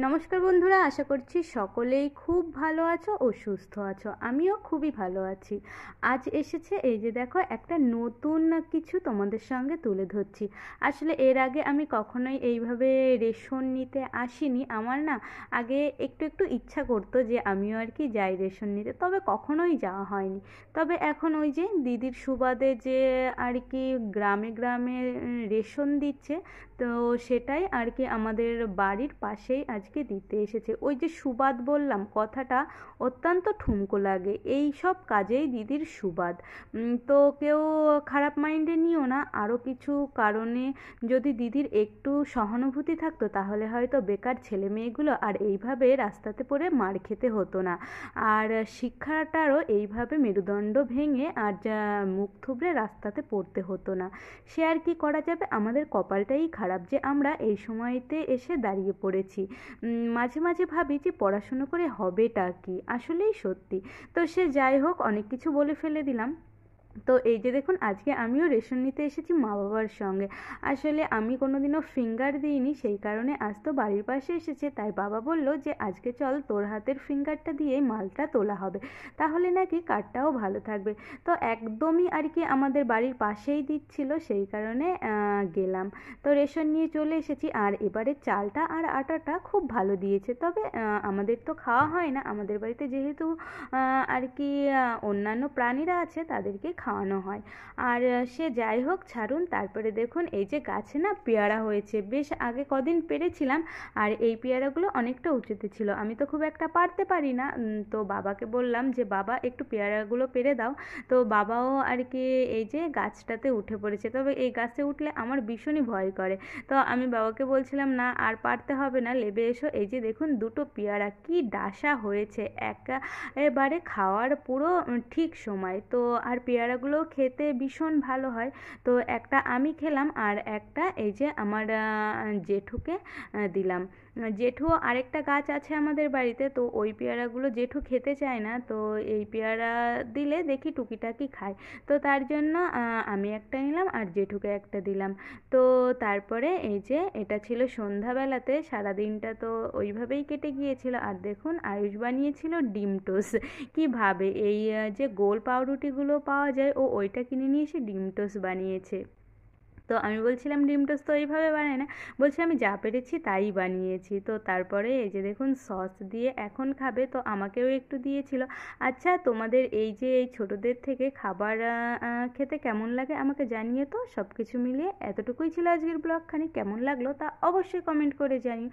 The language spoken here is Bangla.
নমস্কার বন্ধুরা, আশা করছি সকলেই খুব ভালো আছো ও সুস্থ আছো। আমিও খুবই ভালো আছি। আজ এসেছে এই যে দেখো একটা নতুন কিছু তোমাদের সঙ্গে তুলে ধরছি। আসলে এর আগে আমি কখনোই এইভাবে রেশন নিতে আসিনি। আমার না আগে একটু একটু ইচ্ছা করতো যে আমিও আর কি যাই রেশন নিতে, তবে কখনোই যাওয়া হয়নি। তবে এখন ওই যে দিদির সুবাদে যে আর কি গ্রামে গ্রামে রেশন দিচ্ছে, তো সেটাই আর কি আমাদের বাড়ির পাশেই আজকে দিতে এসেছে। ওই যে সুবাদ বললাম, কথাটা অত্যন্ত ঠুমকো লাগে। এই সব কাজেই দিদির সুবাদ। তো কেউ খারাপ মাইন্ডে নিও না। আরও কিছু কারণে যদি দিদির একটু সহানুভূতি থাকতো তাহলে হয়তো বেকার ছেলে মেয়েগুলো আর এইভাবে রাস্তাতে পড়ে মার খেতে হতো না। আর শিক্ষাটারও এইভাবে মেরুদণ্ড ভেঙে আর যা মুখ থুবড়ে রাস্তাতে পড়তে হতো না। সে আর কি করা যাবে, আমাদের কপালটাই খারাপ যে আমরা এই সময়তে এসে দাঁড়িয়ে পড়েছি। মাঝে মাঝে ভাবি যে পড়াশুনো করে হবেটা কি, আসলেই সত্যি। তো সে যাই হোক, অনেক কিছু বলে ফেলে দিলাম। তো এই যে দেখুন, আজকে আমিও রেশন নিতে এসেছি মা বাবার সঙ্গে। আসলে আমি কোনোদিনও ফিঙ্গার দিইনি, সেই কারণে আজ তো বাড়ির পাশে এসেছে, তাই বাবা বলল যে আজকে চল তোর হাতের ফিঙ্গারটা দিয়ে মালটা তোলা হবে, তাহলে নাকি কার্ডটাও ভালো থাকবে। তো একদমই আর কি আমাদের বাড়ির পাশেই দিচ্ছিল, সেই কারণে গেলাম। তো রেশন নিয়ে চলে এসেছি। আর এবারে চালটা আর আটাটা খুব ভালো দিয়েছে। তবে আমাদের তো খাওয়া হয় না, আমাদের বাড়িতে যেহেতু আর কি অন্যান্য প্রাণীরা আছে তাদেরকে খাওয়ানো হয়। আর সে যাই হোক, ছাড়ুন। তারপরে দেখুন এই যে গাছে না পেয়ারা হয়েছে, বেশ আগে কদিন পেরেছিলাম। আর এই পেয়ারাগুলো অনেকটা উঁচুতে ছিল, আমি তো খুব একটা পারতে পারি না। তো বাবাকে বললাম যে বাবা একটু পেয়ারাগুলো পেরে দাও। তো বাবাও আর কি এই যে গাছটাতে উঠে পড়েছে। তবে এই গাছে উঠলে আমার ভীষণই ভয় করে। তো আমি বাবাকে বলছিলাম না আর পারতে হবে না, লেবে এসো। এই যে দেখুন দুটো পেয়ারা কি ডাসা হয়েছে, এবারে খাওয়ার পুরো ঠিক সময় তো। আর পেয়ারাগুলো খেতে ভীষণ ভালো হয়। তো একটা আমি খেলাম আর একটা এই যে আমার জেঠুকে দিলাম। জেঠু আরেকটা গাছ আছে আমাদের বাড়িতে, তো ওই পেয়ারাগুলো জেঠু খেতে চায় না, তো এই পেয়ারা দিলে দেখি টুকিটাকি খায়। তো তার জন্য আমি একটা নিলাম আর জেঠুকে একটা দিলাম। তো তারপরে এই যে এটা ছিল সন্ধ্যাবেলাতে, সারাদিনটা তো ওইভাবেই কেটে গিয়েছিল। আর দেখুন আয়ুষ বানিয়েছিল ডিম টোস্ট। কীভাবে এই যে গোল পাউরুটিগুলো পাওয়া যায়, ও ওইটা কিনে নিয়ে এসে ডিম টোস্ট বানিয়েছে। তো আমি বলছিলাম ডিম টোস্ট তো এইভাবে বানায় না, বলছি আমি যা পেরেছি তাই বানিয়েছি। তো তারপরে এই যে দেখুন সস দিয়ে এখন খাবে, তো আমাকেও একটু দিয়েছিল। আচ্ছা, তোমাদের এই যে এই ছোটোদের থেকে খাবার খেতে কেমন লাগে আমাকে জানিয়ে। তো সব কিছু মিলিয়ে এতটুকুই ছিল আজকের ব্লগখানি। কেমন লাগলো তা অবশ্যই কমেন্ট করে জানিও।